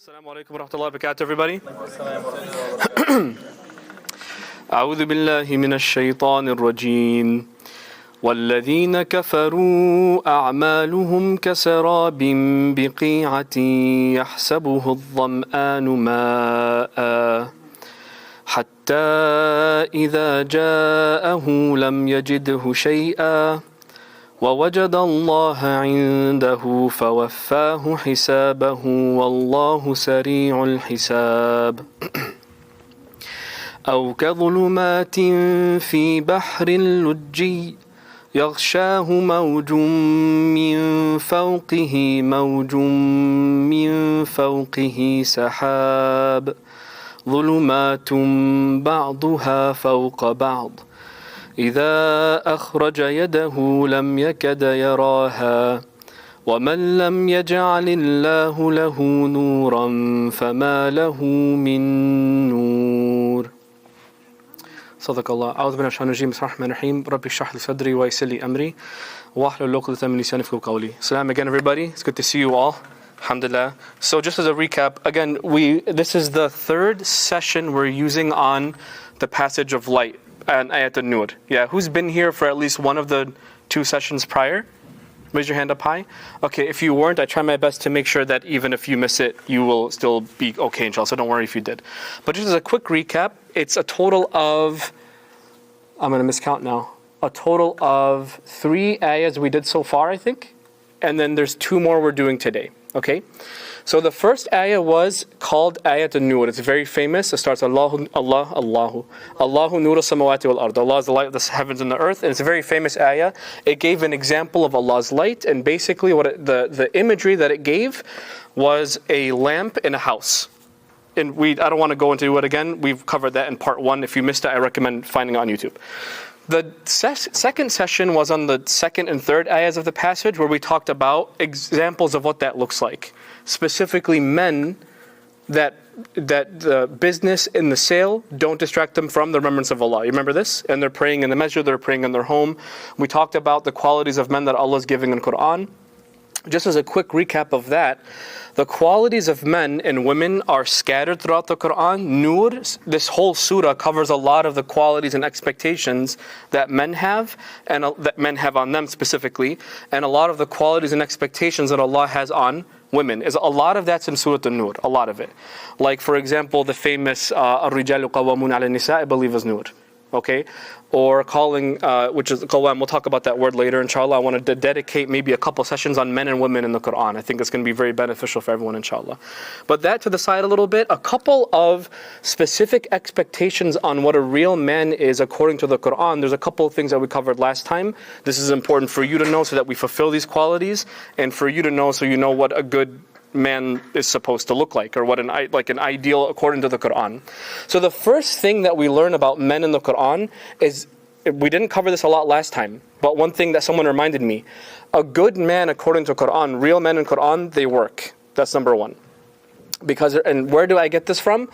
Assalamu alaikum wa rahmatullahi wa barakatuh, everybody. أعوذ بالله من الشيطان الرجيم والذين كفروا أعمالهم كسراب بقيعة يحسبه الظمآن ماء حتى إذا جاءه لم يجده شيئا ووجد الله عنده فوفاه حسابه والله سريع الحساب أو كظلمات في بحر لجي يغشاه موج من فوقه سحاب ظلمات بعضها فوق بعض إذا أخرج يده لم يكد يراها ومن لم يجعل الله له نورا فما له من نور صدق الله أعوذ بالله من الشيطان الرجيم بسم الله الرحمن الرحيم ربي اشرح لي صدري ويسر لي أمري واحلل عقدة من لساني يفقهوا قولي. Salam again, everybody. It's good to see you all. Alhamdulillah. So just as a recap, again, this is the third session we're using on the passage of light and Ayat al-Nur. Yeah, who's been here for at least one of the two sessions prior? Raise your hand up high. Okay, if you weren't, I try my best to make sure that even if you miss it, you will still be okay, inshallah. So don't worry if you did. But just as a quick recap, it's a total of, I'm going to miscount now, a total of 3 ayahs we did so far, I think. And then there's 2 more we're doing today. Okay? So the first ayah was called Ayat al-Nur. It's very famous. It starts Allahu Nuru samawati wal ard. Allah is the light of the heavens and the earth. And it's a very famous ayah. It gave an example of Allah's light, and basically the imagery that it gave was a lamp in a house. And I don't want to go into it again. We've covered that in part 1. If you missed it, I recommend finding it on YouTube. The second session was on the second and third ayahs of the passage, where we talked about examples of what that looks like. Specifically, men that the business in the sale don't distract them from the remembrance of Allah. You remember this? And they're praying in the masjid, they're praying in their home. We talked about the qualities of men that Allah is giving in Quran. Just as a quick recap of that, the qualities of men and women are scattered throughout the Quran. Nur, this whole surah covers a lot of the qualities and expectations that men have, and that men have on them specifically, and a lot of the qualities and expectations that Allah has on women. A lot of that's in Surah An-Nur, a lot of it. Like, for example, the famous Ar-Rijalu Qawwamun 'ala an-Nisa, I believe is Nur. Okay? Or calling, which is Qawwam, we'll talk about that word later, inshallah. I wanted to dedicate maybe a couple sessions on men and women in the Quran. I think it's going to be very beneficial for everyone, inshallah. But that to the side a little bit, a couple of specific expectations on what a real man is according to the Quran. There's a couple of things that we covered last time. This is important for you to know so that we fulfill these qualities, and for you to know so you know what a good man is supposed to look like, or what an ideal according to the Quran. So the first thing that we learn about men in the Quran is, we didn't cover this a lot last time, but one thing that someone reminded me, a good man according to Quran, real men in Quran, they work. That's number 1. Because, and where do I get this from?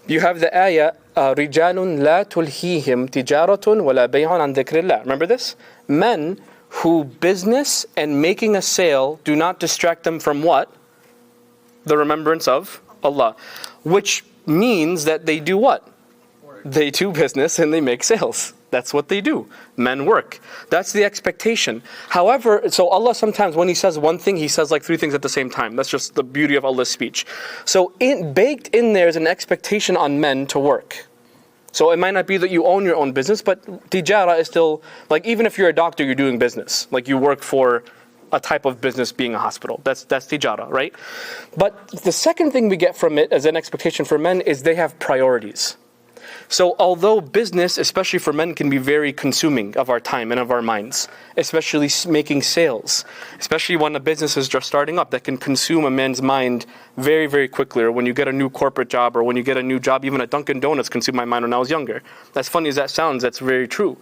You have the ayah, رِجَالٌ لَا تُلْهِيهِمْ تِجَارَةٌ وَلَا بَيْعٌ عَنْ ذِكْرِ اللَّهِ. Remember this? Men who business and making a sale do not distract them from what? The remembrance of Allah. Which means that they do what? They do business and they make sales. That's what they do. Men work. That's the expectation. However, so Allah sometimes when He says one thing, He says like 3 things at the same time. That's just the beauty of Allah's speech. So baked in there is an expectation on men to work. So it might not be that you own your own business, but tijara is still, like, even if you're a doctor, you're doing business. Like, you work for a type of business being a hospital. That's tijara, right? But the second thing we get from it as an expectation for men is they have priorities. So although business, especially for men, can be very consuming of our time and of our minds, especially making sales, especially when a business is just starting up, that can consume a man's mind very, very quickly. Or when you get a new corporate job, or when you get a new job, even at Dunkin' Donuts consumed my mind when I was younger. As funny as that sounds, that's very true.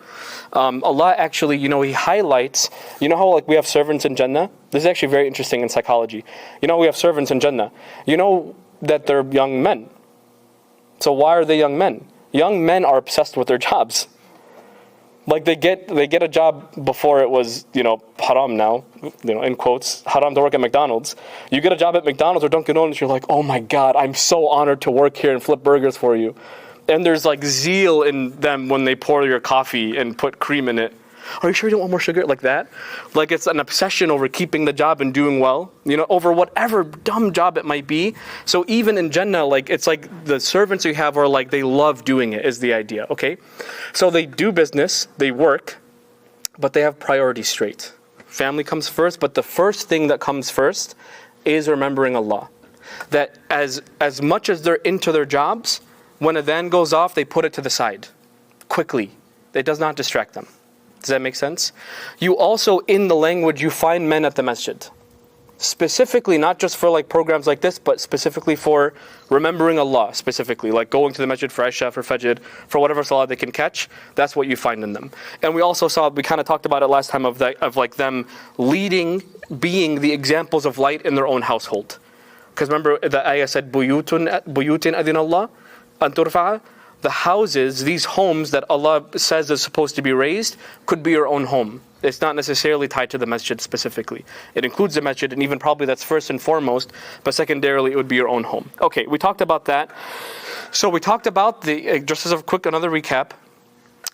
Allah actually, He highlights, how like we have servants in Jannah? This is actually very interesting in psychology. We have servants in Jannah. You know that they're young men. So why are they young men? Young men are obsessed with their jobs. Like they get a job before it was, haram now, in quotes, haram to work at McDonald's. You get a job at McDonald's or Dunkin' Donuts, you're like, oh my God, I'm so honored to work here and flip burgers for you. And there's like zeal in them when they pour your coffee and put cream in it. Are you sure you don't want more sugar? Like that? Like it's an obsession over keeping the job and doing well, over whatever dumb job it might be. So even in Jannah, like it's like the servants you have are like, they love doing it is the idea, okay? So they do business, they work, but they have priorities straight. Family comes first, but the first thing that comes first is remembering Allah. That as much as they're into their jobs, when adhan goes off, they put it to the side, quickly. It does not distract them. Does that make sense? You also, in the language, you find men at the masjid. Specifically, not just for like programs like this, but specifically for remembering Allah, specifically. Like going to the masjid for Isha, for Fajr, for whatever salah they can catch. That's what you find in them. And we also saw, we kind of talked about it last time, of like them leading, being the examples of light in their own household. Because remember, the ayah said, Buyutin adin Allah, an turfa'a. The houses, these homes that Allah says is supposed to be raised, could be your own home. It's not necessarily tied to the masjid specifically. It includes the masjid, and even probably that's first and foremost, but secondarily it would be your own home. Okay, we talked about that. So we talked about, just as a quick another recap,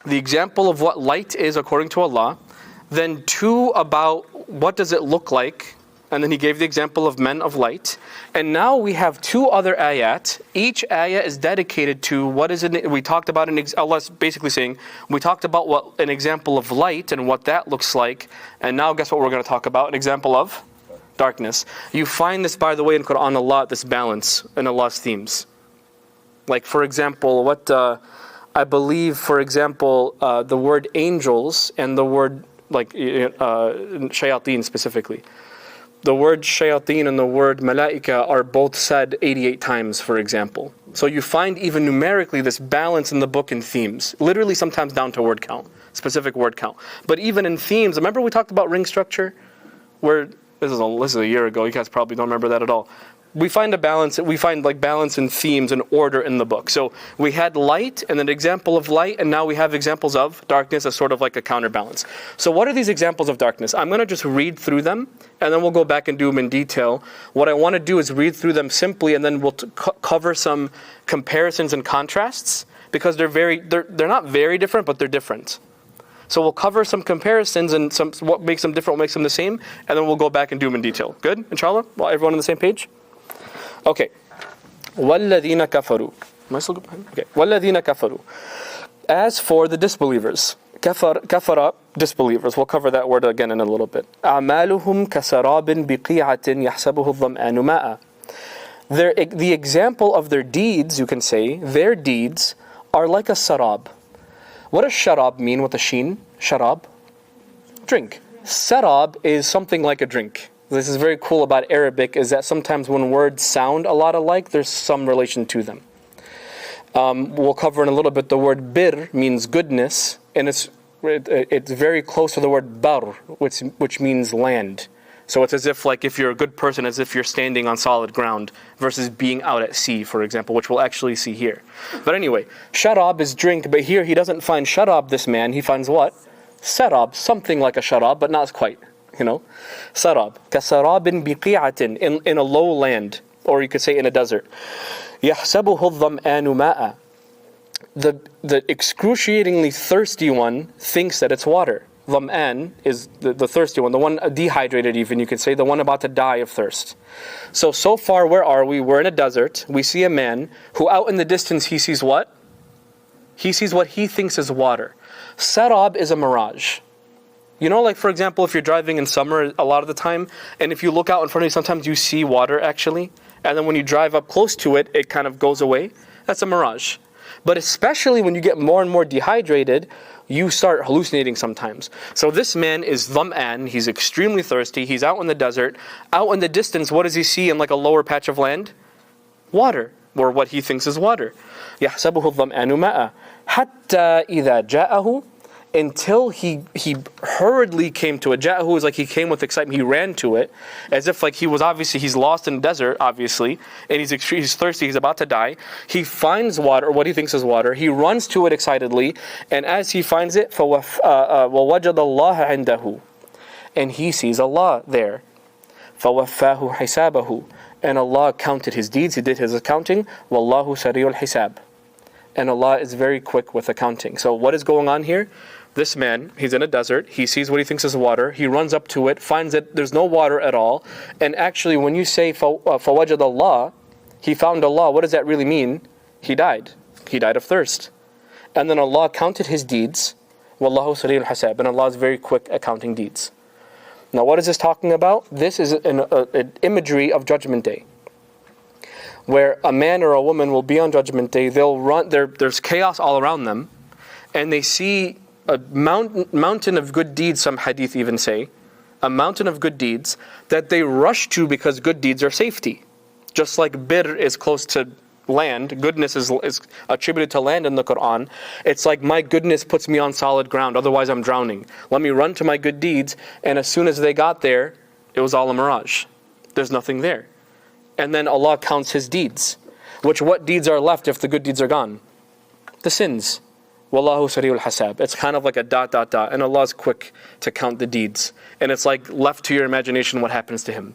the example of what light is according to Allah, then 2 about what does it look like, and then he gave the example of men of light. And now we have 2 other ayat. Each ayah is dedicated to what is it. We talked about Allah's basically saying, we talked about what an example of light and what that looks like. And now guess what we're going to talk about? An example of darkness. You find this, by the way, in Quran a lot, this balance in Allah's themes. Like for example, I believe, for example, the word angels and the word like shayateen specifically. The word shayateen and the word malaika are both said 88 times, for example. So you find even numerically this balance in the book in themes, literally sometimes down to word count, specific word count. But even in themes, remember we talked about ring structure? Where, this is a year ago, you guys probably don't remember that at all. We find a balance, balance in themes and order in the book. So we had light and an example of light, and now we have examples of darkness as sort of like a counterbalance. So what are these examples of darkness? I'm going to just read through them, and then we'll go back and do them in detail. What I want to do is read through them simply, and then we'll cover some comparisons and contrasts, because they're not very different, but they're different. So we'll cover some comparisons and what makes them different, what makes them the same, and then we'll go back and do them in detail. Good? Inshallah? Well, everyone on the same page? Okay. وَالَّذِينَ كَفَرُوا. Am I still good? Okay. وَالَّذِينَ كَفَرُوا. As for the disbelievers, kafara, disbelievers, we'll cover that word again in a little bit. أَعْمَالُهُمْ كَسَرَابٍ بِقِيعَةٍ يَحْسَبُهُ الظَّمْآنُ مَاءً. The example of their deeds, you can say, their deeds are like a sarab. What does sharab mean with a sheen? Sharab? Drink. Sarab is something like a drink. This is very cool about Arabic, is that sometimes when words sound a lot alike, there's some relation to them. We'll cover in a little bit the word bir means goodness, and it's very close to the word bar, which means land. So it's as if like if you're a good person, as if you're standing on solid ground versus being out at sea, for example, which we'll actually see here. But anyway, sharab is drink, but here he doesn't find sharab, this man, he finds what? Sarab, something like a sharab, but not quite. Sarab. Kasarabin biqi'atin, in a low land, or you could say in a desert. يَحْسَبُهُ الظَّمْآنُ مَاءً. The excruciatingly thirsty one thinks that it's water. Dham'an is the thirsty one, the one dehydrated even, you could say, the one about to die of thirst. So far, where are we? We're in a desert. We see a man who out in the distance, he sees what? He sees what he thinks is water. Sarab is a mirage. Like for example, if you're driving in summer a lot of the time, and if you look out in front of you, sometimes you see water actually, and then when you drive up close to it, it kind of goes away. That's a mirage. But especially when you get more and more dehydrated, you start hallucinating sometimes. So this man is dham'an, he's extremely thirsty, he's out in the desert. Out in the distance, what does he see in like a lower patch of land? Water, or what he thinks is water. يَحْسَبُهُ الظَّمْآنُ مَاءً حَتَّى إِذَا جَاءَهُ. until he hurriedly came to it. Ja'ahu is like he came with excitement, he ran to it, as if like he's lost in the desert, obviously, and he's thirsty, he's about to die. He finds water, or what he thinks is water, he runs to it excitedly, and as he finds it, وَوَجَدَ اللَّهَ عِنْدَهُ, and he sees Allah there. فَوَفَّاهُ حِسَابَهُ, and Allah counted his deeds, he did his accounting. وَاللَّهُ سَرِيعُ الْحِسَابِ, and Allah is very quick with accounting. So what is going on here? This man, he's in a desert, he sees what he thinks is water, he runs up to it, finds that there's no water at all, and actually when you say فَوَجَدَ اللَّهِ, he found Allah, what does that really mean? He died of thirst. And then Allah counted his deeds, وَاللَّهُ سَرِيعُ الْحِسَابِ, and Allah is very quick at counting deeds. Now what is this talking about? This is an imagery of Judgment Day, where a man or a woman will be on Judgment Day, they'll run, there's chaos all around them, and they see a mountain of good deeds, some hadith even say, a mountain of good deeds that they rush to because good deeds are safety. Just like birr is close to land, goodness is attributed to land in the Quran. It's like my goodness puts me on solid ground, otherwise I'm drowning. Let me run to my good deeds, and as soon as they got there, it was all a mirage. There's nothing there. And then Allah counts his deeds. What deeds are left if the good deeds are gone? The sins. Wallahu sari'ul hasab. It's kind of like a ... and Allah is quick to count the deeds. And it's like left to your imagination what happens to him.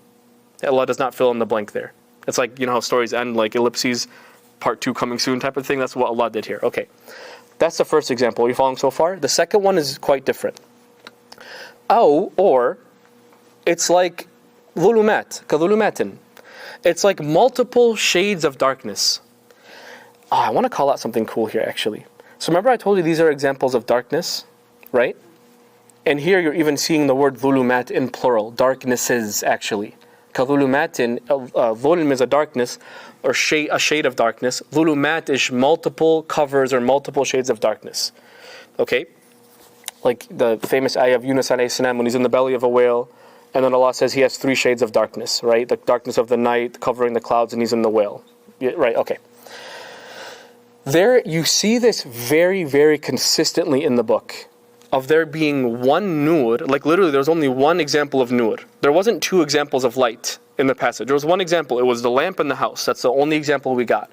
Allah does not fill in the blank there. It's like, you know how stories end, like ellipses, part 2 coming soon type of thing. That's what Allah did here. Okay. That's the first example. Are you following so far? The second one is quite different. Or it's like كَظُلُمَاتٍ. It's like multiple shades of darkness. I want to call out something cool here actually. So remember I told you these are examples of darkness, right? And here you're even seeing the word ظُلُمَات in plural, darknesses actually. كَظُلُمَاتٍ, ظulm is a darkness, or a shade of darkness. ظُلُمَات is multiple covers or multiple shades of darkness. Okay? Like the famous ayah of Yunus alayhi salam when he's in the belly of a whale, and then Allah says he has 3 shades of darkness, right? The darkness of the night, covering the clouds, and he's in the whale. Yeah, right, okay. There, you see this very, very consistently in the book, of there being one nur, like literally there was only one example of nur. There wasn't 2 examples of light in the passage. There was one example, it was the lamp in the house. That's the only example we got.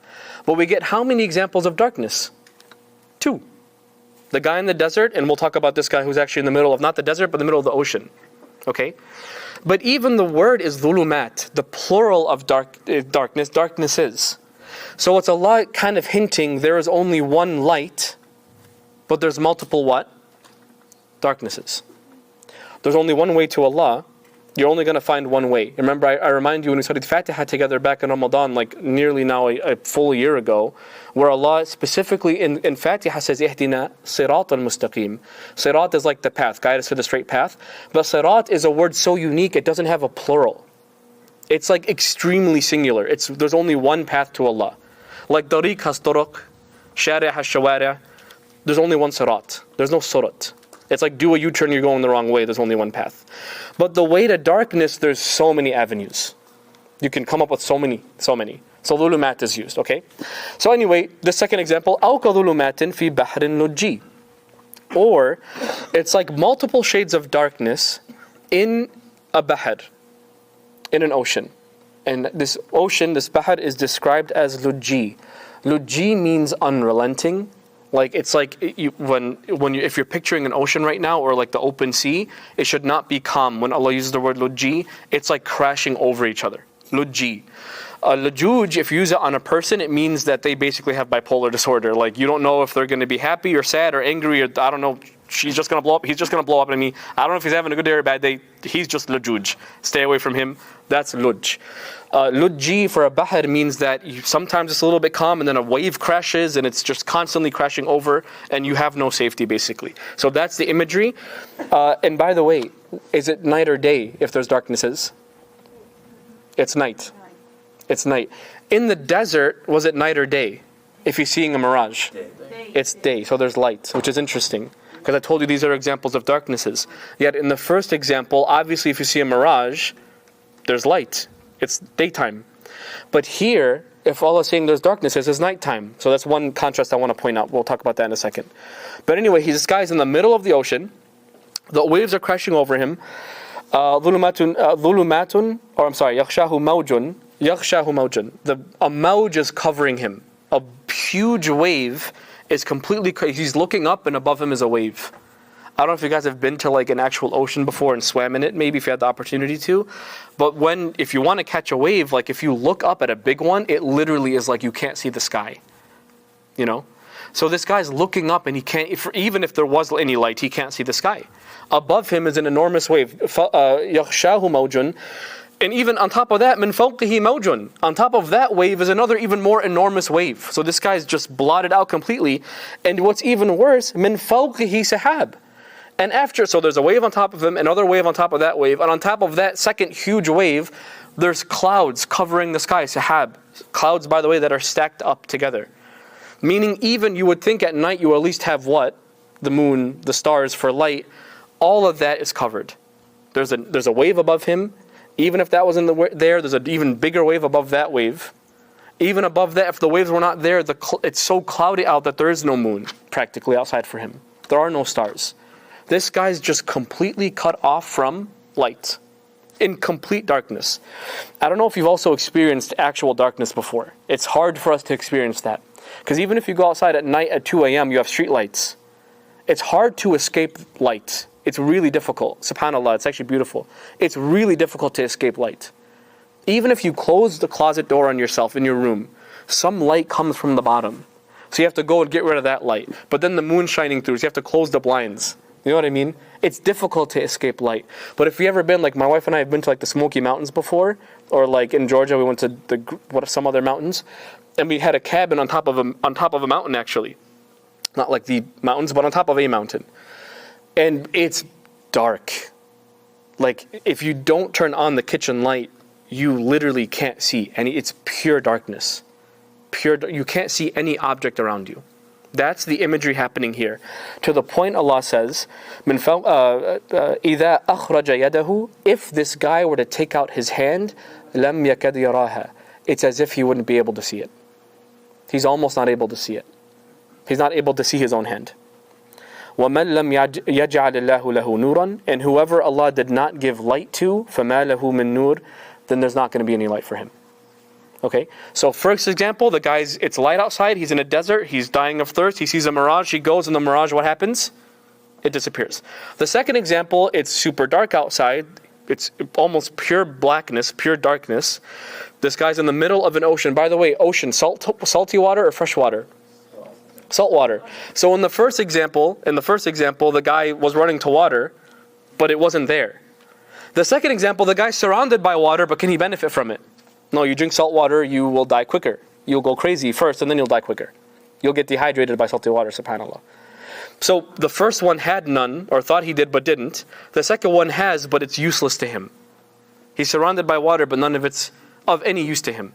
But we get how many examples of darkness? 2. The guy in the desert, and we'll talk about this guy who's actually in the middle of, not the desert, but the middle of the ocean. Okay? But even the word is dhulumat, the plural of darkness, darknesses. So it's Allah kind of hinting there is only one light, but there's multiple what? Darknesses. There's only one way to Allah. You're only going to find one way. Remember, I remind you when we studied Fatiha together back in Ramadan, like nearly now a full year ago, where Allah specifically in Fatiha says, Ihdina sirat al-mustaqim. Sirat is like the path, guide us to the straight path. But sirat is a word so unique, it doesn't have a plural. It's like extremely singular. There's only one path to Allah. Like Tariq has turuq, Shari' has shawari'. There's only one sirat. There's no surat. It's like do a U-turn, you're going the wrong way, there's only one path. But the way to darkness, there's so many avenues. You can come up with so many. So dhulumat is used, okay? So anyway, the second example, أَوْ كَظُلُمَاتٍ فِي بَحْرٍ لُجِّي. Or, it's like multiple shades of darkness in a bahr, in an ocean. And this ocean, this bahr is described as lujji. Lujji means unrelenting. Like it's like if you're picturing an ocean right now or like the open sea, it should not be calm. When Allah uses the word lujji, it's like crashing over each other. Lujji. Lajuj, if you use it on a person, it means that they basically have bipolar disorder. Like you don't know if they're going to be happy or sad or angry or I don't know. She's just going to blow up. He's just going to blow up at me. I don't know if he's having a good day or a bad day. He's just lajuj. Stay away from him. That's luj. Lujji for a bahr means that sometimes it's a little bit calm and then a wave crashes and it's just constantly crashing over and you have no safety basically. So that's the imagery. And by the way, is it night or day if there's darknesses? It's night. It's night. In the desert, was it night or day? If you're seeing a mirage? Day. It's day, so there's light, which is interesting. Because I told you these are examples of darknesses. Yet in the first example, obviously if you see a mirage, there's light. It's daytime. But here, if Allah is saying there's darkness, it's nighttime. So that's one contrast I want to point out. We'll talk about that in a second. But anyway, this guy's in the middle of the ocean. The waves are crashing over him. ظُلُمَاتٌ, يَخْشَاهُ مَوْجٌ. A mawj is covering him. A huge wave is completely, he's looking up and above him is a wave. I don't know if you guys have been to like an actual ocean before and swam in it, maybe if you had the opportunity to. But if you want to catch a wave, like if you look up at a big one, it literally is like you can't see the sky. You know? So this guy's looking up and he can't, even if there was any light, he can't see the sky. Above him is an enormous wave. يَخْشَاهُ مَوْجٌ. And even on top of that, مِنْ فَوْقِهِ مَوْجٌ. On top of that wave is another even more enormous wave. So this guy's just blotted out completely. And what's even worse, مِنْ فَوْقِهِ سَحَابٌ. And so there's a wave on top of him, another wave on top of that wave, and on top of that second huge wave, there's clouds covering the sky, sahab. Clouds, by the way, that are stacked up together. Meaning even you would think at night you at least have what? The moon, the stars for light. All of that is covered. There's a wave above him. Even if that wasn't there, there's an even bigger wave above that wave. Even above that, if the waves were not there, it's so cloudy out that there is no moon practically outside for him. There are no stars. This guy's just completely cut off from light, in complete darkness. I don't know if you've also experienced actual darkness before. It's hard for us to experience that. Because even if you go outside at night at 2 a.m., you have street lights. It's hard to escape light. It's really difficult. SubhanAllah, it's actually beautiful. It's really difficult to escape light. Even if you close the closet door on yourself in your room, some light comes from the bottom. So you have to go and get rid of that light. But then the moon's shining through, so you have to close the blinds. You know what I mean? It's difficult to escape light. But if you've ever been, like my wife and I have been to like the Smoky Mountains before, or like in Georgia we went to some other mountains, and we had a cabin on top of a mountain actually. Not like the mountains, but on top of a mountain. And it's dark. Like if you don't turn on the kitchen light, you literally can't see any. It's pure darkness. You can't see any object around you. That's the imagery happening here. To the point Allah says, إِذَا أَخْرَجَ يَدَهُ. If this guy were to take out his hand, لَمْ يَكَدْ يَرَاهَا. It's as if he wouldn't be able to see it. He's almost not able to see it. He's not able to see his own hand. وَمَنْ لَمْ يَجْعَلِ اللَّهُ لَهُ نُورًا. And whoever Allah did not give light to, فَمَا لَهُ مِن نُور. Then there's not going to be any light for him. Okay, so first example, it's light outside, he's in a desert, he's dying of thirst, he sees a mirage, he goes in the mirage, what happens? It disappears. The second example, it's super dark outside, it's almost pure blackness, pure darkness. This guy's in the middle of an ocean. By the way, ocean, salty water or fresh water? Salt water. So in the first example, the guy was running to water, but it wasn't there. The second example, the guy's surrounded by water, but can he benefit from it? No, you drink salt water, you will die quicker. You'll go crazy first and then you'll die quicker. You'll get dehydrated by salty water, subhanAllah. So the first one had none, or thought he did but didn't. The second one has, but it's useless to him. He's surrounded by water, but none of it's of any use to him.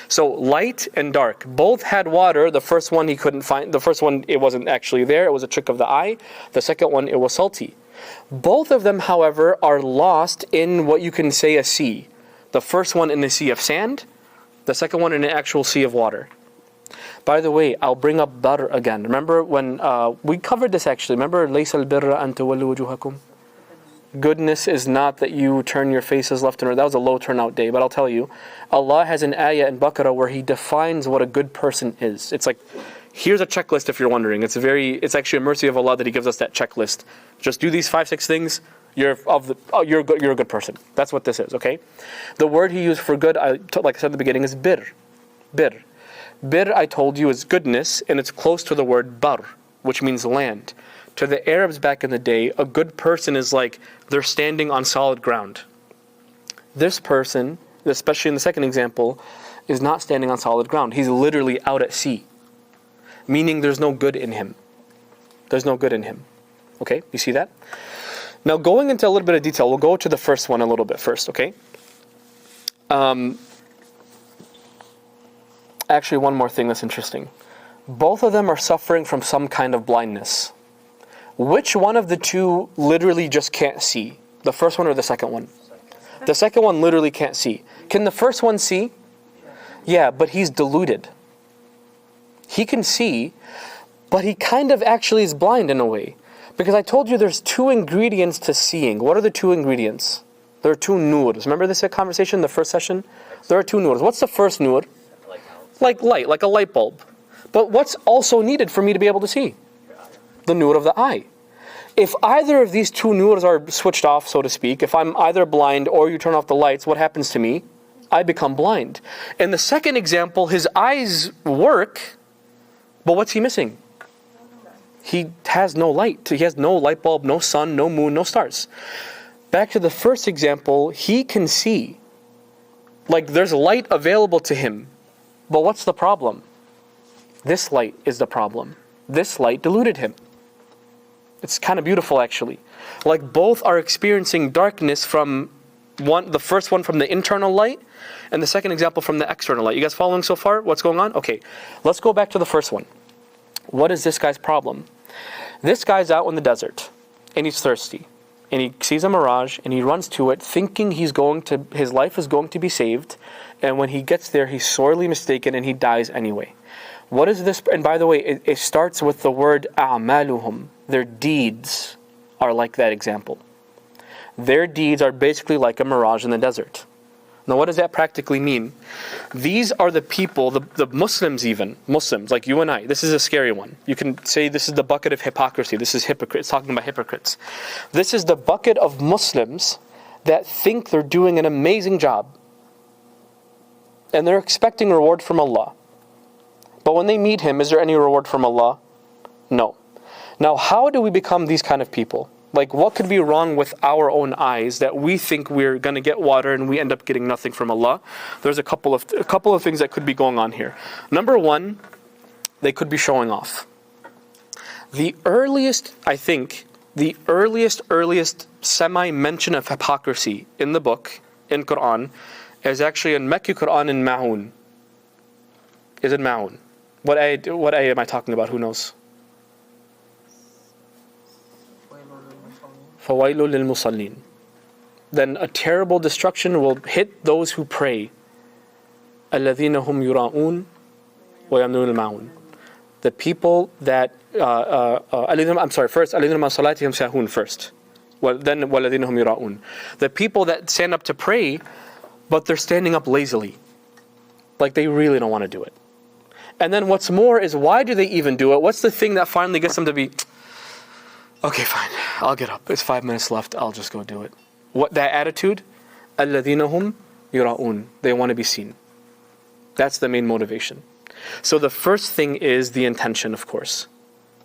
So light and dark, both had water. The first one he couldn't find. The first one, it wasn't actually there. It was a trick of the eye. The second one, it was salty. Both of them, however, are lost in what you can say a sea. The first one in the sea of sand, the second one in an actual sea of water. By the way, I'll bring up bar again. Remember when we covered this actually? Remember, لَيْسَ الْبِرَّ أَن تُوَلُّوا وُجُوهَكُمْ. Goodness is not that you turn your faces left and right. That was a low turnout day, but I'll tell you, Allah has an ayah in Baqarah where He defines what a good person is. It's like, here's a checklist if you're wondering. It's actually a mercy of Allah that He gives us that checklist. Just do these 5-6 things. You're a good person. That's what this is, okay? The word He used for good, like I said at the beginning, is bir. Bir. Bir, I told you, is goodness, and it's close to the word bar, which means land. To the Arabs back in the day, a good person is like they're standing on solid ground. This person, especially in the second example, is not standing on solid ground. He's literally out at sea, meaning there's no good in him. There's no good in him. Okay, you see that? Now, going into a little bit of detail, we'll go to the first one a little bit first, okay? Actually, one more thing that's interesting. Both of them are suffering from some kind of blindness. Which one of the two literally just can't see? The first one or the second one? The second one literally can't see. Can the first one see? Yeah, but he's deluded. He can see, but he kind of actually is blind in a way. Because I told you there's two ingredients to seeing. What are the two ingredients? There are two noors. Remember this conversation in the first session? There are two noors. What's the first noor? Like light, like a light bulb. But what's also needed for me to be able to see? The noor of the eye. If either of these two noors are switched off, so to speak, if I'm either blind or you turn off the lights, what happens to me? I become blind. In the second example, his eyes work, but what's he missing? He has no light. He has no light bulb, no sun, no moon, no stars. Back to the first example, he can see. Like there's light available to him. But what's the problem? This light is the problem. This light deluded him. It's kind of beautiful actually. Like both are experiencing darkness from the first one from the internal light, and the second example from the external light. You guys following so far? What's going on? Okay, let's go back to the first one. What is this guy's problem? This guy's out in the desert, and he's thirsty. And he sees a mirage, and he runs to it, thinking his life is going to be saved. And when he gets there, he's sorely mistaken, and he dies anyway. What is this? And by the way, it starts with the word a'maluhum. Their deeds are like that example. Their deeds are basically like a mirage in the desert. Now what does that practically mean? These are the people, the Muslims even, Muslims like you and I. This is a scary one. You can say this is the bucket of hypocrisy. This is hypocrites, talking about hypocrites. This is the bucket of Muslims that think they're doing an amazing job. And they're expecting reward from Allah. But when they meet Him, is there any reward from Allah? No. Now how do we become these kind of people? Like what could be wrong with our own eyes that we think we're going to get water and we end up getting nothing from Allah? There's a couple of things that could be going on here. Number one, they could be showing off. The earliest semi-mention of hypocrisy in the book, in Quran, is actually in Mecca Quran in Ma'un. Is it Ma'un? What ayah am I talking about? Who knows? فَوَيْلٌ لِلْمُصَلِّينَ. Then a terrible destruction will hit those who pray. الَّذِينَ هُمْ يُرَاءُونَ وَيَمْنُونَ الْمَعُونَ. The people that first الَّذِينَ مَا صَلَاتِهِمْ سَاهُونَ first. Then وَالَّذِينَ هُمْ يُرَاءُونَ. The people that stand up to pray, but they're standing up lazily. Like they really don't want to do it. And then what's more is, why do they even do it? What's the thing that finally gets them to be, okay, fine, I'll get up. It's 5 minutes left, I'll just go do it. What, that attitude? الَّذِينَ هُمْ يُرَاءُونَ. They want to be seen. That's the main motivation. So the first thing is the intention, of course.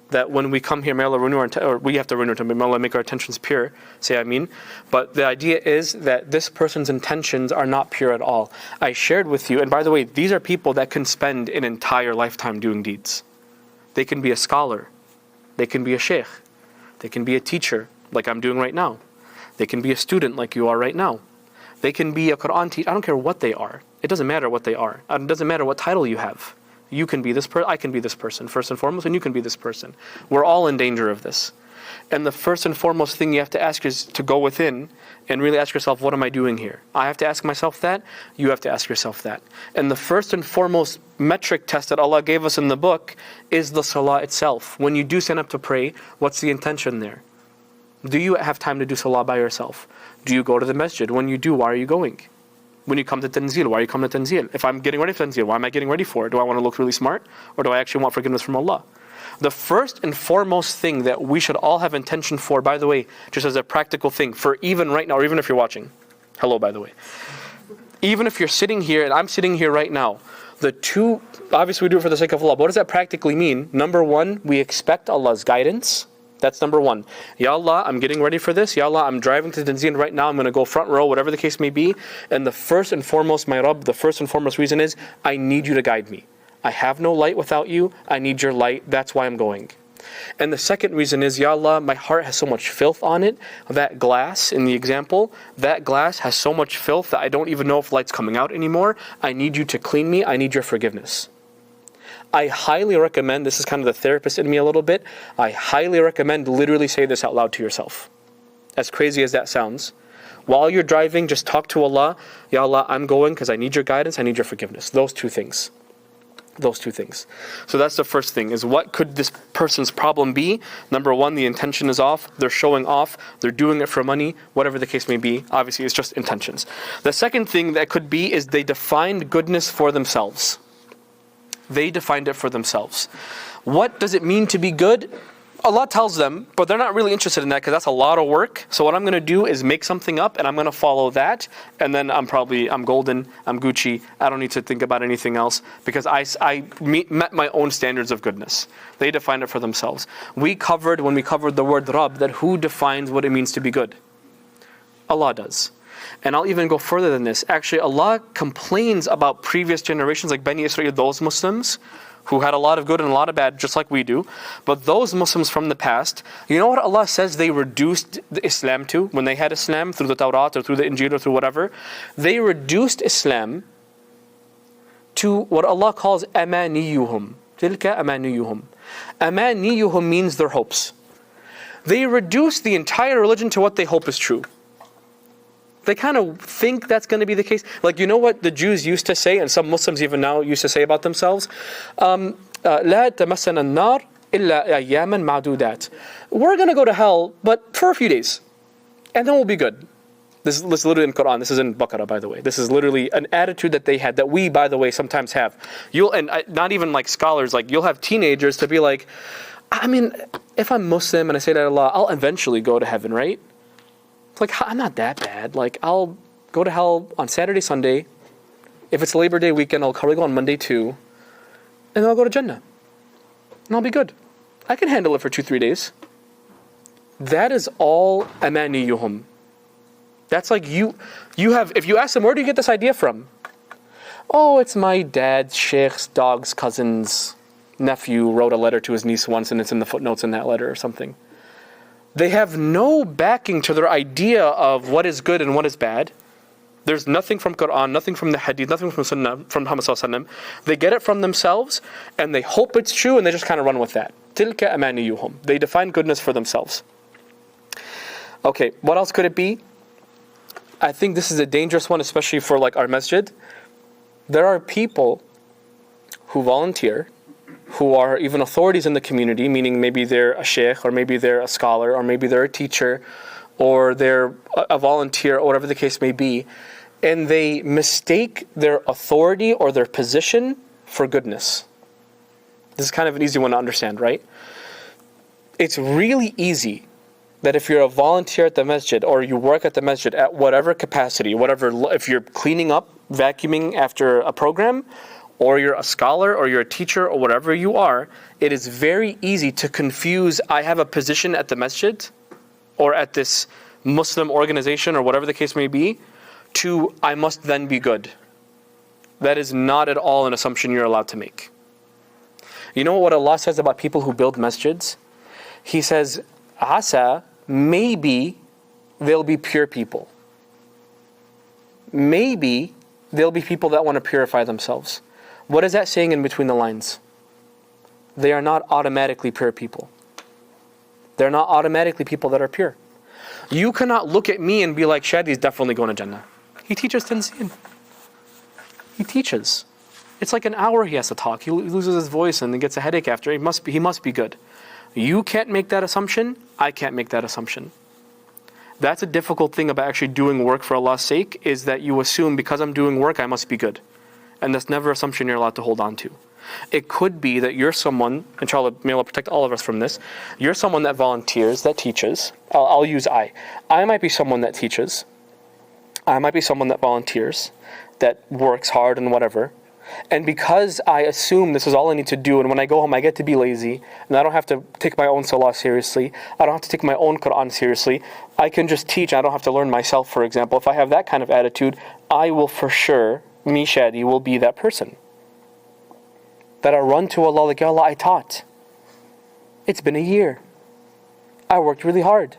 That when we come here, may Allah renew or we have to renew to may Allah make our intentions pure. Say Ameen. But the idea is that this person's intentions are not pure at all. I shared with you, and by the way, these are people that can spend an entire lifetime doing deeds. They can be a scholar. They can be a sheikh. They can be a teacher, like I'm doing right now. They can be a student, like you are right now. They can be a Quran teacher. I don't care what they are. It doesn't matter what they are. It doesn't matter what title you have. You can be this person, I can be this person, first and foremost, and you can be this person. We're all in danger of this. And the first and foremost thing you have to ask is to go within and really ask yourself, what am I doing here? I have to ask myself that. You have to ask yourself that. And the first and foremost metric test that Allah gave us in the book is the salah itself. When you do stand up to pray, what's the intention there? Do you have time to do salah by yourself? Do you go to the masjid? When you do, why are you going? When you come to Tanzeel, why are you coming to Tanzeel? If I'm getting ready for Tanzeel, why am I getting ready for it? Do I want to look really smart? Or do I actually want forgiveness from Allah? The first and foremost thing that we should all have intention for, by the way, just as a practical thing, for even right now, or even if you're watching. Hello, by the way. Even if you're sitting here, and I'm sitting here right now, obviously we do it for the sake of Allah. But what does that practically mean? Number one, we expect Allah's guidance. That's number one. Ya Allah, I'm getting ready for this. Ya Allah, I'm driving to Tanzeel right now. I'm going to go front row, whatever the case may be. And the first and foremost, my Rabb, the first and foremost reason is, I need you to guide me. I have no light without you. I need your light. That's why I'm going. And the second reason is, Ya Allah, my heart has so much filth on it. That glass, in the example, that glass has so much filth that I don't even know if light's coming out anymore. I need you to clean me. I need your forgiveness. I highly recommend, this is kind of the therapist in me a little bit, I highly recommend literally say this out loud to yourself. As crazy as that sounds. While you're driving, just talk to Allah. Ya Allah, I'm going because I need your guidance, I need your forgiveness. Those two things. Those two things. So that's the first thing, is what could this person's problem be? Number one, the intention is off. They're showing off. They're doing it for money, whatever the case may be. Obviously, it's just intentions. The second thing that could be is they defined goodness for themselves. They defined it for themselves. What does it mean to be good? Allah tells them, but they're not really interested in that because that's a lot of work. So what I'm going to do is make something up and I'm going to follow that. And then I'm golden, I'm Gucci. I don't need to think about anything else because I met my own standards of goodness. They defined it for themselves. When we covered the word Rabb, that who defines what it means to be good? Allah does. And I'll even go further than this. Actually, Allah complains about previous generations like Bani Israel, those Muslims who had a lot of good and a lot of bad, just like we do. But those Muslims from the past, you know what Allah says they reduced the Islam to? When they had Islam through the Tawrat or through the Injil or through whatever, they reduced Islam to what Allah calls amaniyuhum. Tilka amaniyuhum. Amaniyuhum means their hopes. They reduced the entire religion to what they hope is true. They kind of think that's going to be the case. Like, you know what the Jews used to say, and some Muslims even now used to say about themselves? لا تمسنا النار إلا أياما معدودات. We're going to go to hell, but for a few days. And then we'll be good. This is literally in Quran. This is in Baqarah, by the way. This is literally an attitude that they had, that we, by the way, sometimes have. Not even like scholars, like you'll have teenagers to be like, I mean, if I'm Muslim and I say that Allah, I'll eventually go to heaven, right? It's like, I'm not that bad. Like, I'll go to hell on Saturday, Sunday. If it's Labor Day weekend, I'll probably go on Monday too. And then I'll go to Jannah. And I'll be good. I can handle it for 2-3 days. That is all amaniyuhum. That's like you have, if you ask them, where do you get this idea from? Oh, it's my dad's sheikh's dog's cousin's nephew wrote a letter to his niece once and it's in the footnotes in that letter or something. They have no backing to their idea of what is good and what is bad. There's nothing from Quran, nothing from the Hadith, nothing from Sunnah, from Muhammad Sallallahu Alaihi Wasallam. They get it from themselves and they hope it's true and they just kind of run with that. Tilka amaniyuhum. They define goodness for themselves. Okay, what else could it be? I think this is a dangerous one, especially for like our masjid. There are people who volunteer, who are even authorities in the community, meaning maybe they're a sheikh, or maybe they're a scholar, or maybe they're a teacher, or they're a volunteer, or whatever the case may be, and they mistake their authority or their position for goodness. This is kind of an easy one to understand, right? It's really easy that if you're a volunteer at the masjid, or you work at the masjid at whatever capacity, if you're cleaning up, vacuuming after a program, or you're a scholar, or you're a teacher, or whatever you are, it is very easy to confuse, I have a position at the masjid, or at this Muslim organization, or whatever the case may be, to I must then be good. That is not at all an assumption you're allowed to make. You know what Allah says about people who build masjids? He says, Asa, maybe they'll be pure people. Maybe they'll be people that want to purify themselves. What is that saying in between the lines? They are not automatically pure people. They're not automatically people that are pure. You cannot look at me and be like, Shadi is definitely going to Jannah. He teaches Tanzeel. He teaches. It's like an hour he has to talk. He loses his voice and he gets a headache after. He must be good. You can't make that assumption. I can't make that assumption. That's a difficult thing about actually doing work for Allah's sake, is that you assume because I'm doing work, I must be good. And that's never an assumption you're allowed to hold on to. It could be that you're someone, inshallah, may Allah protect all of us from this, you're someone that volunteers, that teaches. I'll use I. I might be someone that teaches. I might be someone that volunteers, that works hard and whatever. And because I assume this is all I need to do, and when I go home I get to be lazy, and I don't have to take my own salah seriously, I don't have to take my own Quran seriously, I can just teach, I don't have to learn myself, for example. If I have that kind of attitude, I will for sure, me Shadi, will be that person. That I run to Allah like, Ya Allah, I taught. It's been a year. I worked really hard.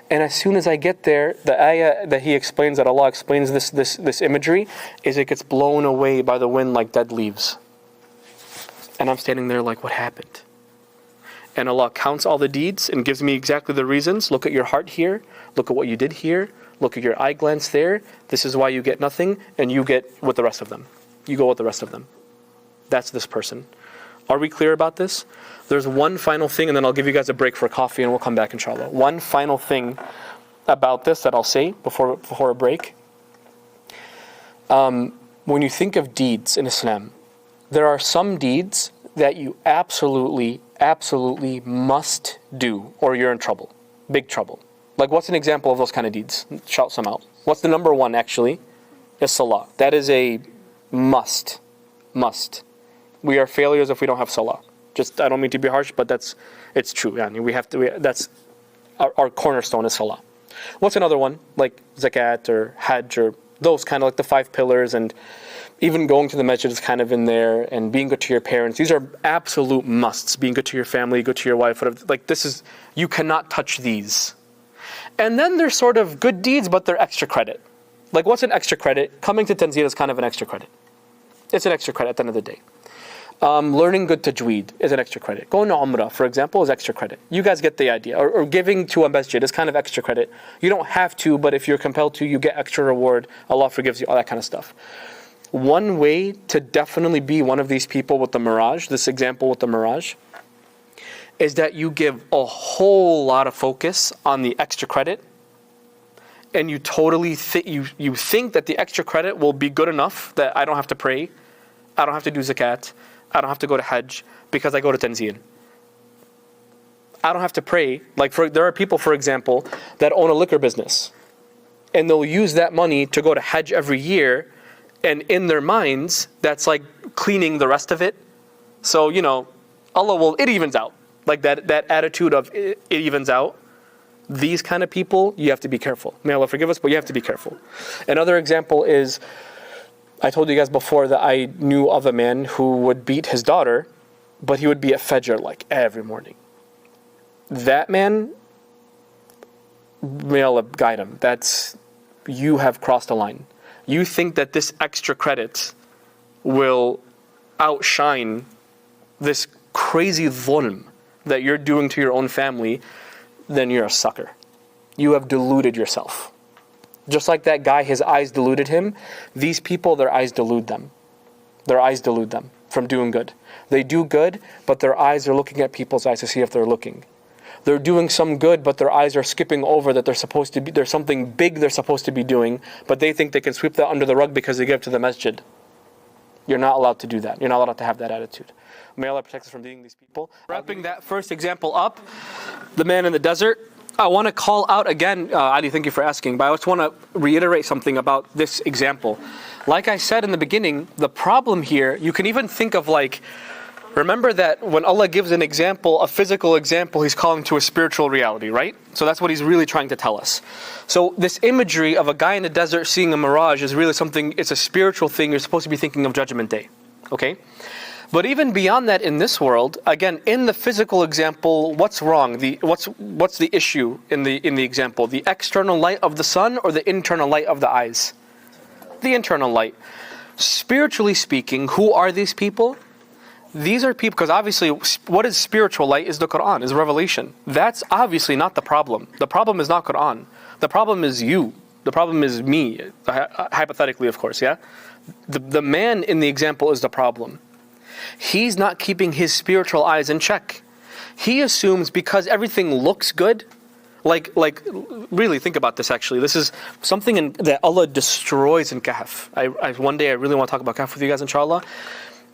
And as soon as I get there, the ayah that he explains, that Allah explains this imagery, is it gets blown away by the wind like dead leaves. And I'm standing there like, what happened? And Allah counts all the deeds and gives me exactly the reasons. Look at your heart here. Look at what you did here. look at your eye glance there, this is why you get nothing, and you get with the rest of them. You go with the rest of them. That's this person. Are we clear about this? There's one final thing, and then I'll give you guys a break for coffee, and we'll come back inshallah. One final thing about this that I'll say before a break. When you think of deeds in Islam, there are some deeds that you absolutely must do, or you're in trouble. Big trouble. Like, what's an example of those kind of deeds? Shout some out. What's the number one, actually? Is salah. That is a must. We are failures if we don't have salah. I don't mean to be harsh, but it's true. Yani that's our cornerstone is salah. What's another one? Like zakat or hajj or those kind of like the 5 pillars, and even going to the masjid is kind of in there, and being good to your parents. These are absolute musts. Being good to your family, good to your wife, whatever. Like you cannot touch these. And then there's sort of good deeds, but they're extra credit. Like, what's an extra credit? Coming to Tanzeel is kind of an extra credit. It's an extra credit at the end of the day. Learning good tajweed is an extra credit. Going to Umrah, for example, is extra credit. You guys get the idea. Or giving to a masjid is kind of extra credit. You don't have to, but if you're compelled to, you get extra reward. Allah forgives you, all that kind of stuff. One way to definitely be one of these people with the mirage, this example with the mirage, is that you give a whole lot of focus on the extra credit, and you totally you think that the extra credit will be good enough that I don't have to pray, I don't have to do zakat, I don't have to go to hajj because I go to Tanzeel. I don't have to pray. Like, there are people, for example, that own a liquor business, and they'll use that money to go to hajj every year, and in their minds, that's like cleaning the rest of it. So, it evens out. Like that attitude of it evens out. These kind of people, you have to be careful. May Allah forgive us, but you have to be careful. Another example is, I told you guys before that I knew of a man who would beat his daughter, but he would be at Fajr like every morning. That man, may Allah guide him. You have crossed a line. You think that this extra credit will outshine this crazy dhulm that you're doing to your own family, then you're a sucker. You have deluded yourself. Just like that guy, his eyes deluded him. These people, their eyes delude them. Their eyes delude them from doing good. They do good, but their eyes are looking at people's eyes to see if they're looking. They're doing some good, but their eyes are skipping over that there's something big they're supposed to be doing, but they think they can sweep that under the rug because they give to the masjid. You're not allowed to do that. You're not allowed to have that attitude. May Allah protect us from being these people. Wrapping that first example up, the man in the desert, I want to call out again, Ali, thank you for asking, but I just want to reiterate something about this example. Like I said in the beginning, the problem here, you can even think of remember that when Allah gives an example, a physical example, He's calling to a spiritual reality, right? So that's what He's really trying to tell us. So this imagery of a guy in the desert seeing a mirage is really something, it's a spiritual thing. You're supposed to be thinking of Judgment Day, okay? But even beyond that, in this world, again, in the physical example, what's wrong? What's the issue in the example? The external light of the sun or the internal light of the eyes? The internal light. Spiritually speaking, who are these people? These are people, because obviously, what is spiritual light is the Quran, is revelation. That's obviously not the problem. The problem is not Quran. The problem is you. The problem is me, hypothetically, of course, yeah? The man in the example is the problem. He's not keeping his spiritual eyes in check. He assumes because everything looks good, like really think about this actually. This is something that Allah destroys in Kahf. One day I really want to talk about Kahf with you guys inshallah,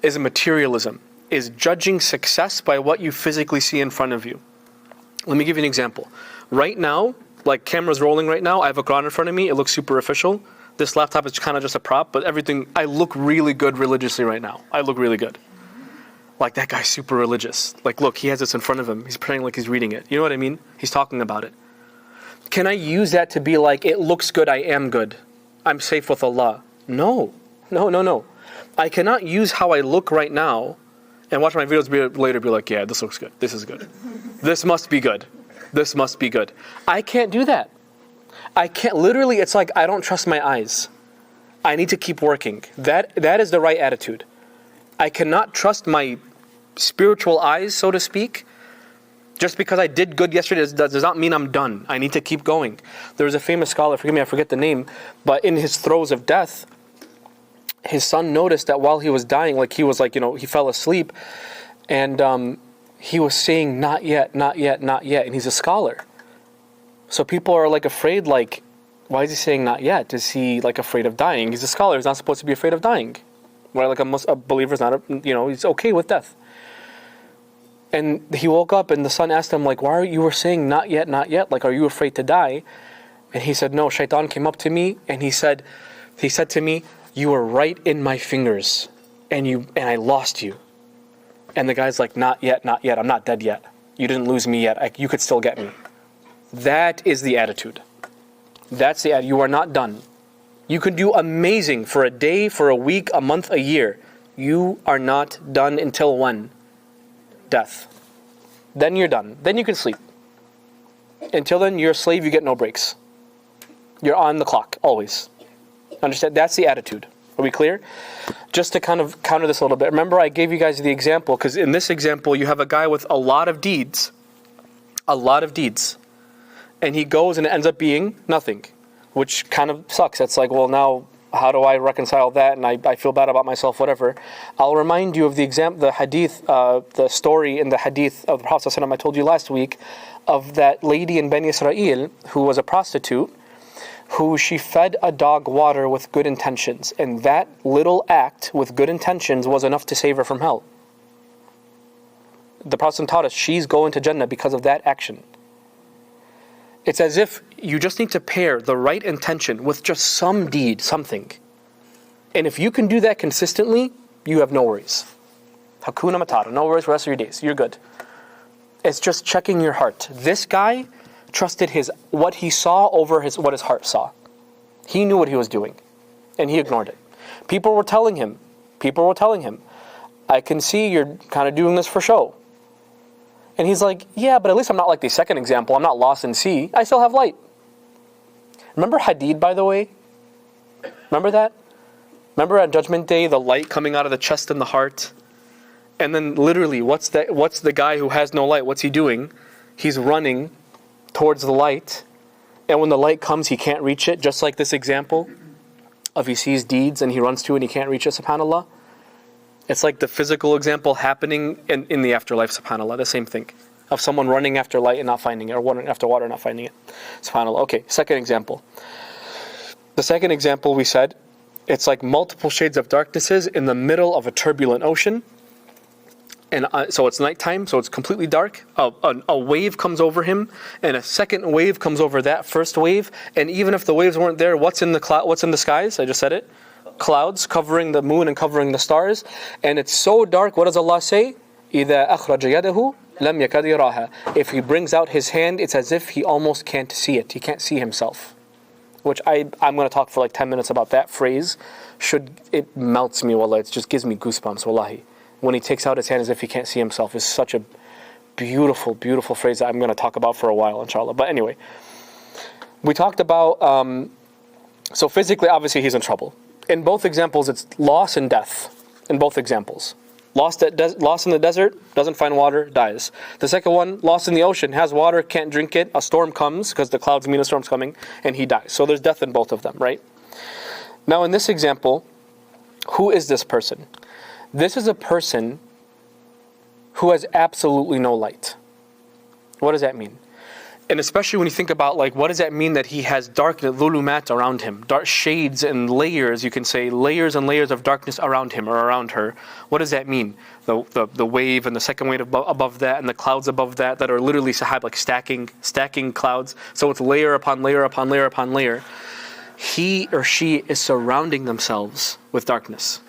is materialism, is judging success by what you physically see in front of you. Let me give you an example. Right now, like camera's rolling right now, I have a Quran in front of me, it looks super official. This laptop is kind of just a prop, but everything, I look really good religiously right now. I look really good. Like, that guy's super religious. Like, look, he has this in front of him. He's pretending like he's reading it. You know what I mean? He's talking about it. Can I use that to be like, it looks good, I am good. I'm safe with Allah? No. I cannot use how I look right now and watch my videos later be like, yeah, this looks good. This is good. This must be good. This must be good. I can't do that. I can't, literally, it's like, I don't trust my eyes. I need to keep working. That is the right attitude. I cannot trust my spiritual eyes, so to speak, Just because I did good yesterday does not mean I'm done. I need to keep going. There was a famous scholar, forgive me, I forget the name, but in his throes of death, his son noticed that while he was dying, like he was like, he fell asleep, and he was saying, not yet, not yet, not yet, and he's a scholar. So people are like afraid, like, why is he saying not yet? Is he like afraid of dying? He's a scholar, he's not supposed to be afraid of dying. Where like a believer's not, he's okay with death. And he woke up and the son asked him, like, why you were saying not yet, like, are you afraid to die? And he said, no, shaitan came up to me and he said to me, you were right in my fingers and I lost you. And the guy's like, not yet, I'm not dead yet. You didn't lose me yet, you could still get me. That is the attitude. That's the attitude. You are not done. You can do amazing for a day, for a week, a month, a year. You are not done until when? Death. Then you're done. Then you can sleep. Until then, you're a slave, you get no breaks. You're on the clock, always. Understand? That's the attitude. Are we clear? Just to kind of counter this a little bit. Remember I gave you guys the example, because in this example, you have a guy with a lot of deeds. And he goes and it ends up being nothing. Which kind of sucks. It's like, well, now how do I reconcile that? And I feel bad about myself, whatever. I'll remind you of the hadith, the story in the hadith of the Prophet ﷺ I told you last week, of that lady in Bani Israel who was a prostitute, who she fed a dog water with good intentions. And that little act with good intentions was enough to save her from hell. The Prophet taught us she's going to Jannah because of that action. It's as if you just need to pair the right intention with just some deed, something. And if you can do that consistently, you have no worries. Hakuna Matata, no worries for the rest of your days. You're good. It's just checking your heart. This guy trusted what he saw over what his heart saw. He knew what he was doing, and he ignored it. People were telling him, I can see you're kind of doing this for show. And he's like, yeah, but at least I'm not like the second example. I'm not lost in sea. I still have light. Remember Hadid, by the way? Remember that? Remember on Judgment Day, the light coming out of the chest and the heart? And then literally, what's the guy who has no light? What's he doing? He's running towards the light. And when the light comes, he can't reach it. Just like this example of he sees deeds and he runs to it and he can't reach it, subhanAllah. It's like the physical example happening in the afterlife, subhanAllah, the same thing. Of someone running after light and not finding it, or running after water and not finding it. SubhanAllah. Okay, second example. The second example we said, it's like multiple shades of darknesses in the middle of a turbulent ocean. And so it's nighttime, so it's completely dark. A wave comes over him, and a second wave comes over that first wave. And even if the waves weren't there, what's in the skies? I just said it. Clouds covering the moon and covering the stars. And it's so dark, what does Allah say? إِذَا أَخْرَجَ يَدَهُ لَمْ يَكَدْ يَرَاهَا. If he brings out his hand, it's as if he almost can't see it. He can't see himself. Which I'm going to talk for like 10 minutes about that phrase. It melts me, wallah. It just gives me goosebumps, wallahi. When he takes out his hand as if he can't see himself is such a beautiful, beautiful phrase that I'm going to talk about for a while, inshallah. But anyway, we talked about, so physically, obviously, he's in trouble. In both examples, it's loss and death. In both examples. Lost in the desert, doesn't find water, dies. The second one, lost in the ocean, has water, can't drink it. A storm comes, because the clouds mean a storm's coming, and he dies. So there's death in both of them, right? Now in this example, who is this person? This is a person who has absolutely no light. What does that mean? And especially when you think about, like, what does that mean that he has darkness, dhulumat around him? Dark shades and layers, you can say, layers and layers of darkness around him or around her. What does that mean? The wave and the second wave above that and the clouds above that are literally sahab, like stacking clouds. So it's layer upon layer upon layer upon layer. He or she is surrounding themselves with darkness.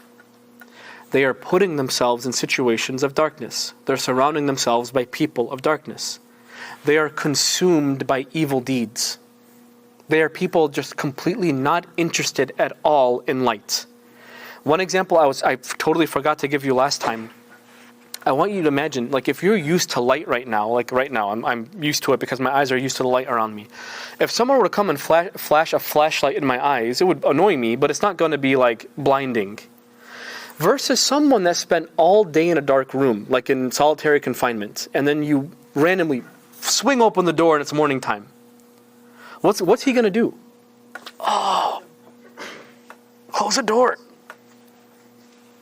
They are putting themselves in situations of darkness. They're surrounding themselves by people of darkness. They are consumed by evil deeds. They are people just completely not interested at all in light. One example I totally forgot to give you last time. I want you to imagine, like, if you're used to light right now, like right now, I'm used to it because my eyes are used to the light around me. If someone were to come and flash a flashlight in my eyes, it would annoy me, but it's not going to be like blinding. Versus someone that spent all day in a dark room, like in solitary confinement, and then you randomly swing open the door and it's morning time. What's he gonna do? Oh, close the door.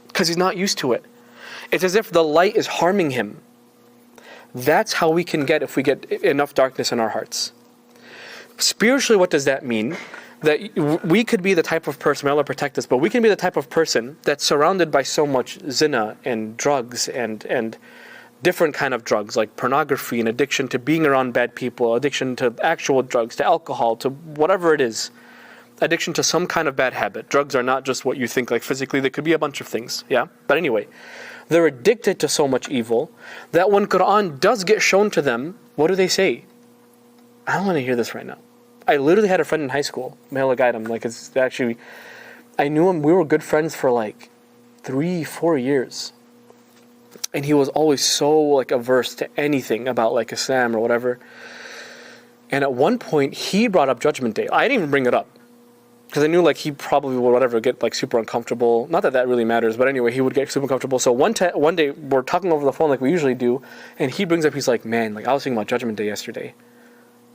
Because he's not used to it. It's as if the light is harming him. That's how we can get if we get enough darkness in our hearts. Spiritually, what does that mean? That we could be the type of person, may Allah protect us, but we can be the type of person that's surrounded by so much zina and drugs and different kind of drugs like pornography and addiction to being around bad people, addiction to actual drugs, to alcohol, to whatever it is. Addiction to some kind of bad habit. Drugs are not just what you think, like physically, they could be a bunch of things, yeah? But anyway, they're addicted to so much evil that when Quran does get shown to them, what do they say? I don't want to hear this right now. I literally had a friend in high school, may Allah guide him, I knew him, we were good friends for like 3-4 years. And he was always so averse to anything about Islam or whatever. And at one point, he brought up Judgment Day. I didn't even bring it up. Because I knew he probably would get super uncomfortable. Not that that really matters, but anyway, he would get super uncomfortable. So one day, we're talking over the phone like we usually do, and he brings up, he's like, man, I was thinking about Judgment Day yesterday.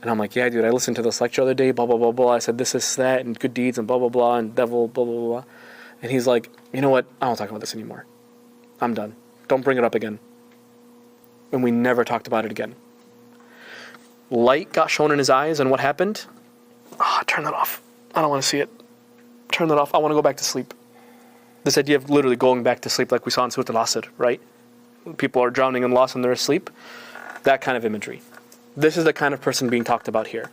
And I'm like, yeah, dude, I listened to this lecture the other day, blah, blah, blah, blah. I said this, that, and good deeds, and blah, blah, blah, and devil, blah, blah, blah. And he's like, you know what? I don't talk about this anymore. I'm done. Don't bring it up again. And we never talked about it again. Light got shown in his eyes, and what happened? Turn that off. I don't want to see it. Turn that off. I want to go back to sleep. This idea of literally going back to sleep like we saw in Surah Al-Asr, right? People are drowning and lost and they're asleep. That kind of imagery. This is the kind of person being talked about here.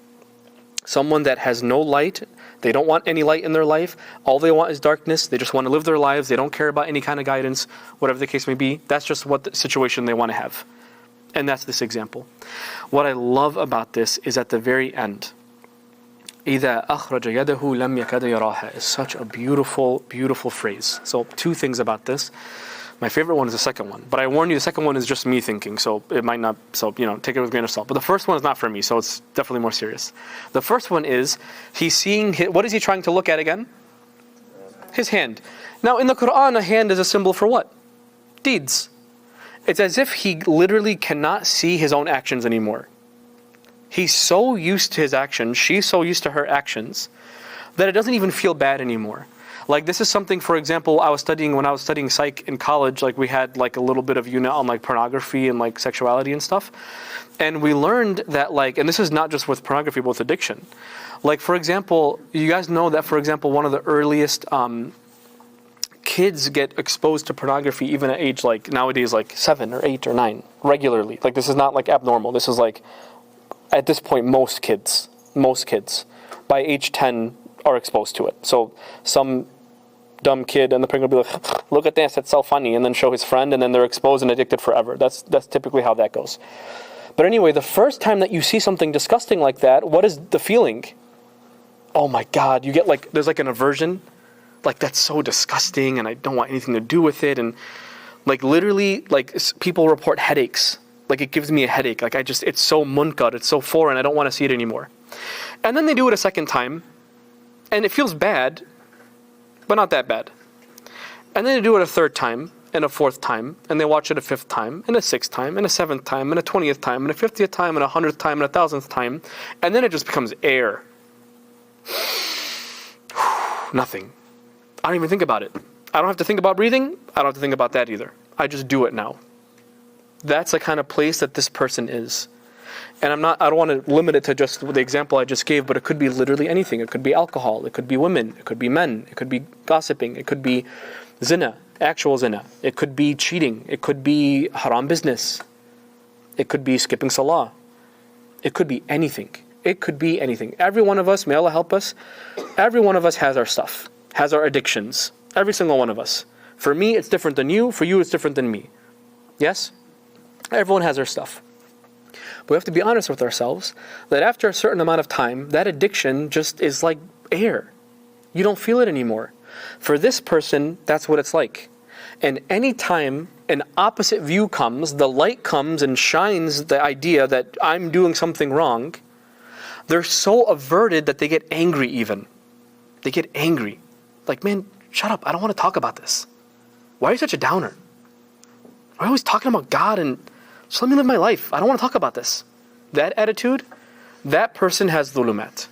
Someone that has no light. They don't want any light in their life. All they want is darkness. They just want to live their lives. They don't care about any kind of guidance, whatever the case may be. That's just what the situation they want to have. And that's this example. What I love about this is at the very end, إِذَا أَخْرَجَ يَدَهُ لَمْ يَكَدَ يَرَاهَا is such a beautiful, beautiful phrase. So 2 things about this. My favorite one is the second one. But I warn you, the second one is just me thinking, so it might not, take it with a grain of salt. But the first one is not for me, so it's definitely more serious. The first one is, he's seeing, what is he trying to look at again? His hand. Now in the Quran, a hand is a symbol for what? Deeds. It's as if he literally cannot see his own actions anymore. He's so used to his actions, she's so used to her actions, that it doesn't even feel bad anymore. This is something, for example, when I was studying psych in college, we had a little bit of unit on pornography and sexuality and stuff. And we learned that and this is not just with pornography, but with addiction. For example, you guys know that, for example, one of the earliest kids get exposed to pornography even at age nowadays 7 or 8 or 9 regularly. This is not abnormal. This is at this point most kids by age 10 are exposed to it. So some dumb kid and the parent will be like, look at this, it's so funny, and then show his friend, and then they're exposed and addicted forever. That's typically how that goes. But anyway, the first time that you see something disgusting like that, what is the feeling? Oh my God, you get there's an aversion. That's so disgusting and I don't want anything to do with it. And literally, people report headaches. It gives me a headache. It's so munkar, it's so foreign, I don't want to see it anymore. And then they do it a second time, and it feels bad, but not that bad. And then they do it a third time, and a fourth time, and they watch it a fifth time, and a sixth time, and a seventh time, and a 20th time, and a 50th time, and a 100th time, and a 1000th time, and then it just becomes air. Nothing. I don't even think about it. I don't have to think about breathing. I don't have to think about that either. I just do it now. That's the kind of place that this person is. And I don't want to limit it to just the example I just gave, but it could be literally anything. It could be alcohol, it could be women, it could be men, it could be gossiping, it could be zina, actual zina, it could be cheating, it could be haram business, it could be skipping salah, it could be anything. It could be anything. Every one of us, may Allah help us, every one of us has our stuff, has our addictions. Every single one of us. For me, it's different than you. For you, it's different than me. Yes? Everyone has their stuff. But we have to be honest with ourselves that after a certain amount of time, that addiction just is like air. You don't feel it anymore. For this person, that's what it's like. And any time an opposite view comes, the light comes and shines the idea that I'm doing something wrong, they're so averted that they get angry even. They get angry. Man, shut up, I don't want to talk about this. Why are you such a downer? Why are you always talking about God and Just let me live my life. I don't want to talk about this. That attitude, that person has dhulumat.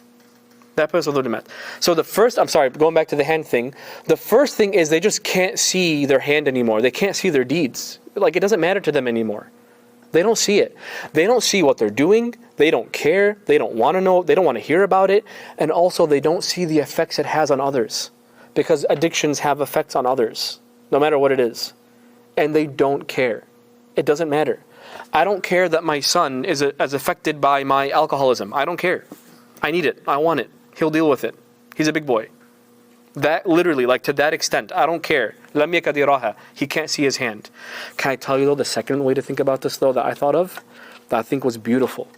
That person has dhulumat. So the first, I'm sorry, going back to the hand thing, the first thing is they just can't see their hand anymore. They can't see their deeds. Like, it doesn't matter to them anymore. They don't see it. They don't see what they're doing. They don't care. They don't want to know. They don't want to hear about it. And also they don't see the effects it has on others. Because addictions have effects on others, no matter what it is. And they don't care. It doesn't matter. I don't care that my son is as affected by my alcoholism. I don't care. I need it. I want it. He'll deal with it. He's a big boy. That literally, like to that extent, I don't care. لَمْ يَكَدْ يَرَاهَا. He can't see his hand. Can I tell you though, the second way to think about this though that I thought of, that I think was beautiful.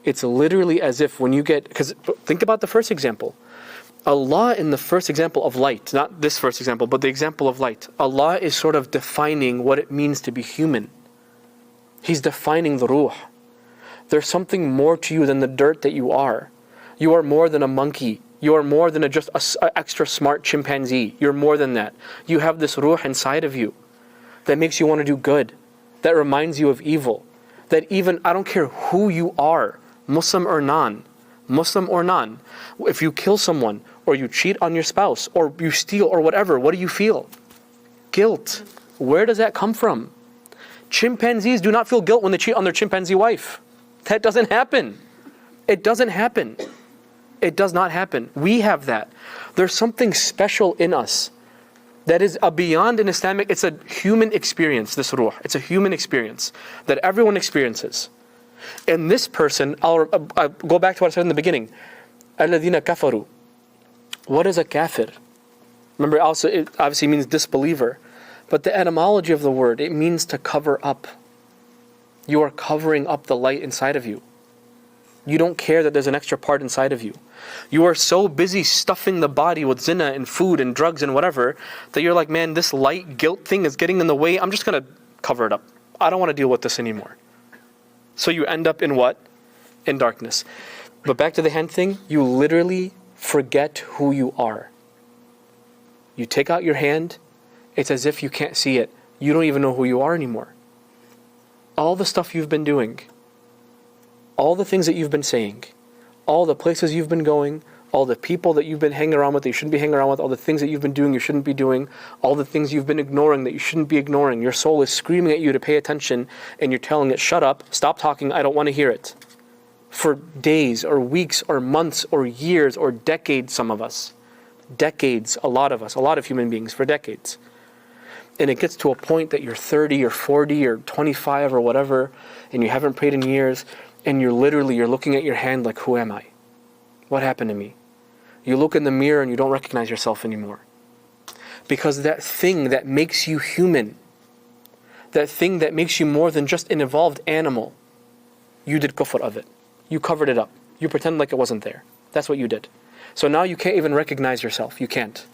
It's literally as if when you get, because think about the first example. Allah in the first example of light, not this first example, but the example of light. Allah is sort of defining what it means to be human. He's defining the ruh. There's something more to you than the dirt that you are. You are more than a monkey. You are more than just an extra smart chimpanzee. You're more than that. You have this ruh inside of you that makes you want to do good, that reminds you of evil, that even, I don't care who you are, Muslim or non, if you kill someone, or you cheat on your spouse, or you steal, or whatever, what do you feel? Guilt. Where does that come from? Chimpanzees do not feel guilt when they cheat on their chimpanzee wife. That doesn't happen. It doesn't happen. It does not happen. We have that. There's something special in us that is beyond an Islamic, it's a human experience, this ruh. It's a human experience that everyone experiences. And this person, I'll go back to what I said in the beginning. الَّذِينَ كَفَرُوا. What is a kafir? Remember, also it obviously means disbeliever. But the etymology of the word, it means to cover up. You are covering up the light inside of you. You don't care that there's an extra part inside of you. You are so busy stuffing the body with zina and food and drugs and whatever, that you're like, man, this light guilt thing is getting in the way. I'm just going to cover it up. I don't want to deal with this anymore. So you end up in what? In darkness. But back to the hand thing, you literally forget who you are. You take out your hand, it's as if you can't see it. You don't even know who you are anymore. All the stuff you've been doing, all the things that you've been saying, all the places you've been going, all the people that you've been hanging around with that you shouldn't be hanging around with, all the things that you've been doing you shouldn't be doing, all the things you've been ignoring that you shouldn't be ignoring. Your soul is screaming at you to pay attention, and you're telling it, shut up, stop talking, I don't want to hear it. For days or weeks or months or years or decades, some of us. Decades, a lot of us, a lot of human beings, for decades. And it gets to a point that you're 30 or 40 or 25 or whatever, and you haven't prayed in years, and you're looking at your hand like, who am I? What happened to me? You look in the mirror and you don't recognize yourself anymore. Because that thing that makes you human, that thing that makes you more than just an evolved animal, you did kufr of it. You covered it up. You pretended like it wasn't there. That's what you did. So now you can't even recognize yourself. You can't.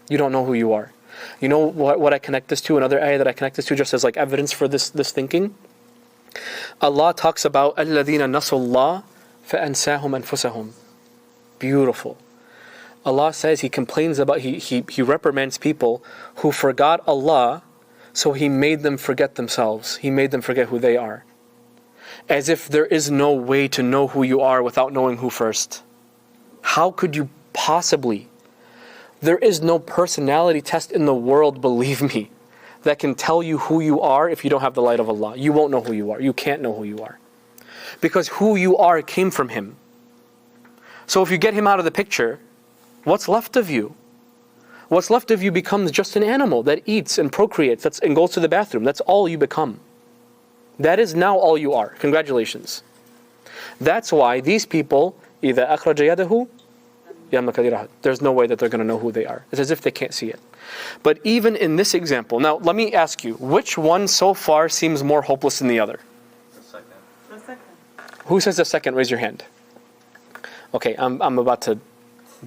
You don't know who you are. You know what I connect this to? Another ayah that I connect this to just as like evidence for this thinking? Allah talks about الَّذِينَ نَسُوا اللَّهَ فَأَنْسَاهُمْ أَنفُسَهُم. Beautiful. Allah says, He complains about, He reprimands people who forgot Allah, so He made them forget themselves. He made them forget who they are. As if there is no way to know who you are without knowing who first. How could you possibly? There is no personality test in the world, believe me, that can tell you who you are if you don't have the light of Allah. You won't know who you are. You can't know who you are. Because who you are came from Him. So if you get Him out of the picture, what's left of you? What's left of you becomes just an animal that eats and procreates and goes to the bathroom. That's all you become. That is now all you are. Congratulations. That's why these people, إِذَا أَخْرَجَ يَدَهُ يَمَّ كَدِرَهَا. There's no way that they're going to know who they are. It's as if they can't see it. But even in this example, now let me ask you, which one so far seems more hopeless than the other? The second. Who says the second? Raise your hand. Okay, I'm about to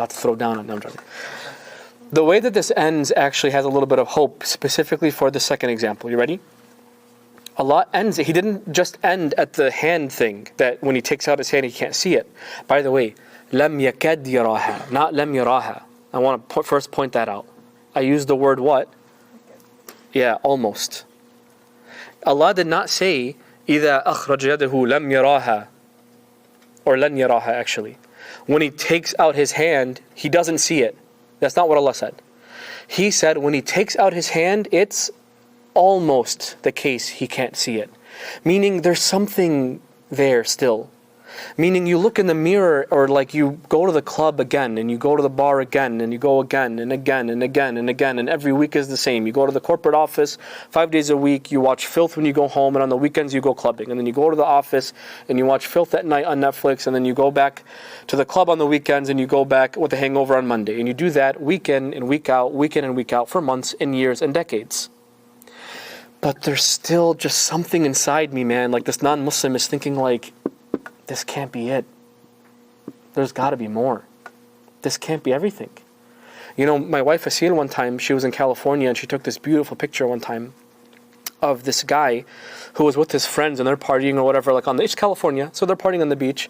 throw down on them. The way that this ends actually has a little bit of hope, specifically for the second example. You ready? Allah ends it. He didn't just end at the hand thing, that when He takes out His hand, He can't see it. By the way, لَمْ يَكَدْ يَرَاهَا, not لَمْ يَرَاهَا. I want to first point that out. I used the word what? Yeah, almost. Allah did not say إِذَا أَخْرَجَ يَدَهُ لَمْ يَرَاهَا, or لَنْ يَرَاهَا actually. When he takes out his hand, he doesn't see it. That's not what Allah said. He said when he takes out his hand, it's almost the case he can't see it. Meaning there's something there still. Meaning you look in the mirror, or like you go to the club again, and you go to the bar again, and you go again and again and again and again, and every week is the same. You go to the corporate office 5 days a week, you watch filth when you go home, and on the weekends you go clubbing. And then you go to the office and you watch filth at night on Netflix, and then you go back to the club on the weekends, and you go back with a hangover on Monday. And you do that week in and week out for months and years and decades. But there's still just something inside me, man. Like this non-Muslim is thinking like, this can't be it. There's got to be more. This can't be everything. You know, my wife Asil one time, she was in California, and she took this beautiful picture one time of this guy who was with his friends, and they're partying or whatever, like it's California, so they're partying on the beach.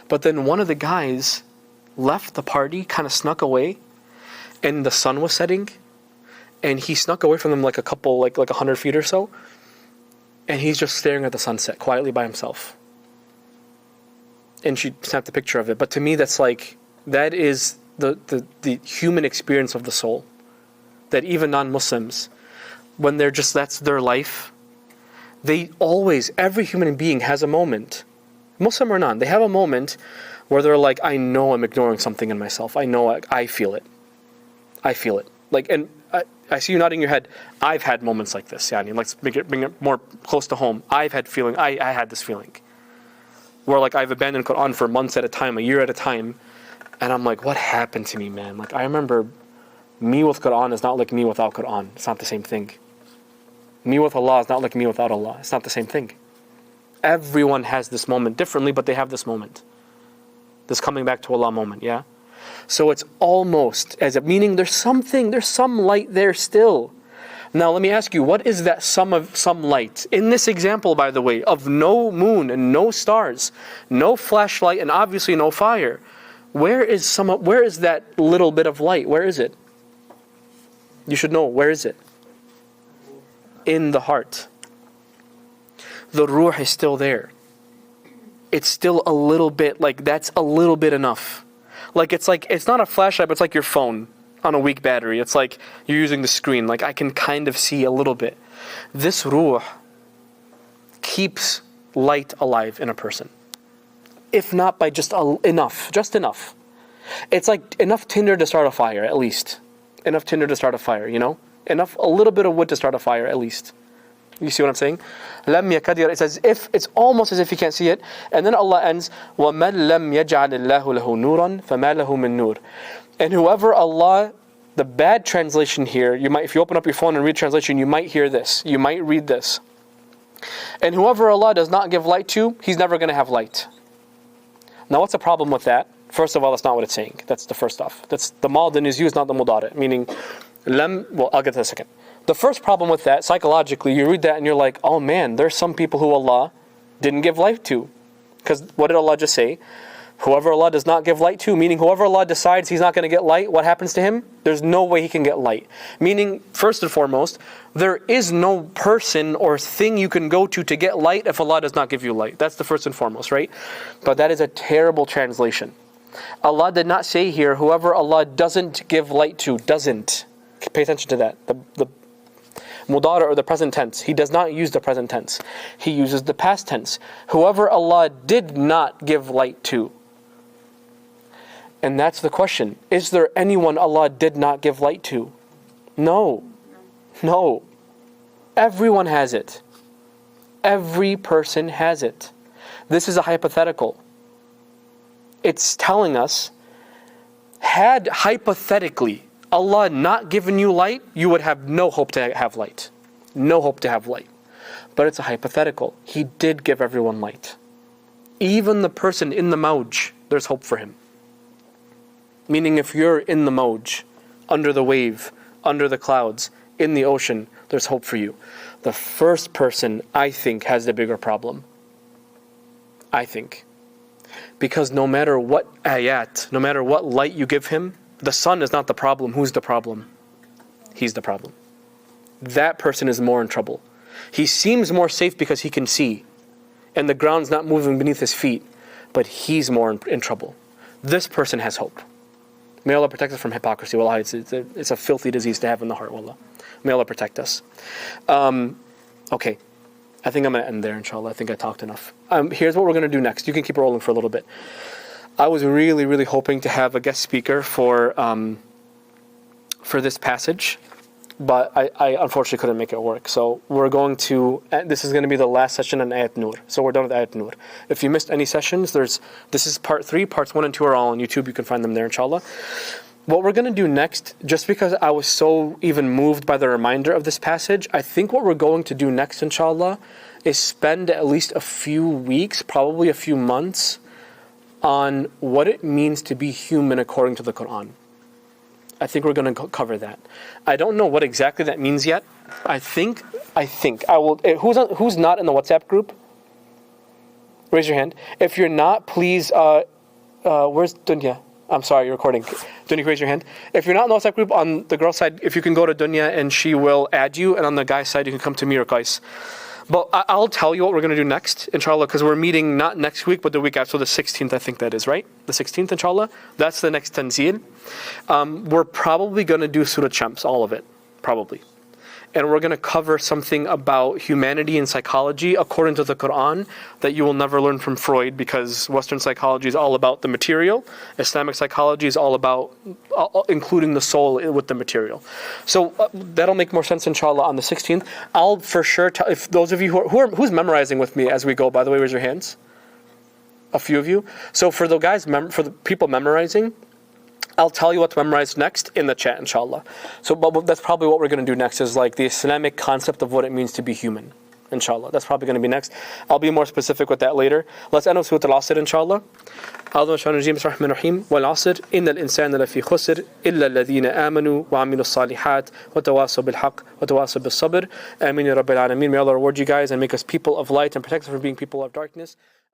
But then one of the guys left the party, kind of snuck away, and the sun was setting, and he snuck away from them like a couple, like 100 feet or so, and he's just staring at the sunset quietly by himself. And she snapped a picture of it. But to me, that's like, that is the human experience of the soul. That even non-Muslims, when they're just, that's their life, they always, every human being has a moment, Muslim or non, they have a moment where they're like, I know I'm ignoring something in myself. I know I feel it. I feel it. Like, and I see you nodding your head. I've had moments like this, Yani. Let's bring it more close to home. I've had feeling, I had this feeling. Where like I've abandoned Quran for months at a time, a year at a time, and I'm like, what happened to me, man? Like I remember, me with Quran is not like me without Quran. It's not the same thing. Me with Allah is not like me without Allah. It's not the same thing. Everyone has this moment differently, but they have this moment. This coming back to Allah moment, yeah? So it's almost as if, meaning there's some light there still. Now let me ask you, what is that some light? In this example, by the way, of no moon and no stars, no flashlight, and obviously no fire, where is that little bit of light? Where is it? You should know, where is it? In the heart. The ruh is still there. It's still a little bit, like that's a little bit enough. Like it's not a flashlight, but it's like your phone on a weak battery. It's like you're using the screen. Like I can kind of see a little bit. This ruh keeps light alive in a person. If not by just enough. It's like enough tinder to start a fire, at least. Enough tinder to start a fire, you know? Enough, a little bit of wood to start a fire, at least. You see what I'm saying? لَمْ يَكَدْ يَرَى. It's as if, it's almost as if you can't see it. And then Allah ends, وَمَنْ لَمْ يَجْعَلِ اللَّهُ لَهُ نُورًا فَمَا لَهُ مِن نُور. And whoever Allah, the bad translation here, you might, if you open up your phone and read translation, you might hear this. You might read this. And whoever Allah does not give light to, he's never going to have light. Now what's the problem with that? First of all, that's not what it's saying. That's the first off. That's the madin is used, not the mudari. Meaning, well, I'll get to that in a second. The first problem with that, psychologically, you read that and you're like, oh man, there's some people who Allah didn't give light to. Because what did Allah just say? Whoever Allah does not give light to, meaning whoever Allah decides he's not going to get light, what happens to him? There's no way he can get light. Meaning, first and foremost, there is no person or thing you can go to get light if Allah does not give you light. That's the first and foremost, right? But that is a terrible translation. Allah did not say here, whoever Allah doesn't give light to, doesn't. Pay attention to that. The mudara, or the present tense. He does not use the present tense. He uses the past tense. Whoever Allah did not give light to. And that's the question. Is there anyone Allah did not give light to? No. No. Everyone has it. Every person has it. This is a hypothetical. It's telling us, had hypothetically Allah not given you light, you would have no hope to have light. No hope to have light. But it's a hypothetical. He did give everyone light. Even the person in the mawj, there's hope for him. Meaning if you're in the mawj, under the wave, under the clouds, in the ocean, there's hope for you. The first person, I think, has the bigger problem. I think. Because no matter what ayat, no matter what light you give him, the sun is not the problem. Who's the problem? He's the problem. That person is more in trouble. He seems more safe because he can see. and the ground's not moving beneath his feet, but he's more in trouble. This person has hope. May Allah protect us from hypocrisy. Wallah, it's a filthy disease to have in the heart, wallah. May Allah protect us. Okay, I think I'm going to end there, inshallah. I think I talked enough. Here's what we're going to do next. You can keep rolling for a little bit. I was really, really hoping to have a guest speaker for this passage, but I unfortunately couldn't make it work. So this is going to be the last session on Ayat Nur. So we're done with Ayat Nur. If you missed any sessions, this is part 3. Parts 1 and 2 are all on YouTube. You can find them there, inshallah. What we're going to do next, just because I was so even moved by the reminder of this passage, I think what we're going to do next, inshallah, is spend at least a few weeks, probably a few months, on what it means to be human according to the Quran. I think we're going to cover that. I don't know what exactly that means yet. I think I will. Who's not in the WhatsApp group? Raise your hand. If you're not, please. Where's Dunya? I'm sorry, you're recording. Dunya, raise your hand. If you're not in the WhatsApp group, on the girl's side, if you can go to Dunya and she will add you, and on the guy's side, you can come to me or Qais. But I'll tell you what we're going to do next, inshallah, because we're meeting not next week, but the week after, the 16th, I think that is, right? The 16th, inshallah. That's the next Tanzeel. We're probably going to do Surah Shams, all of it, probably. And we're going to cover something about humanity and psychology according to the Quran that you will never learn from Freud, because Western psychology is all about the material. Islamic psychology is all about including the soul with the material. So that'll make more sense, inshallah, on the 16th. I'll for sure tell, if those of you who's memorizing with me as we go, by the way, raise your hands. A few of you. So for the guys, for the people memorizing, I'll tell you what to memorize next in the chat, inshallah. So but that's probably what we're going to do next, is like the Islamic concept of what it means to be human, inshallah. That's probably going to be next. I'll be more specific with that later. Let's end with Surah Al-Asr, inshallah. أعوذ بالله من الشيطان الرجيم والعصر إن الإنسان لفي خسر إلا الذين آمنوا وعملوا الصالحات وتواصوا بالحق وتواصوا بالصبر آمين يا رب العالمين. May Allah reward you guys and make us people of light and protect us from being people of darkness.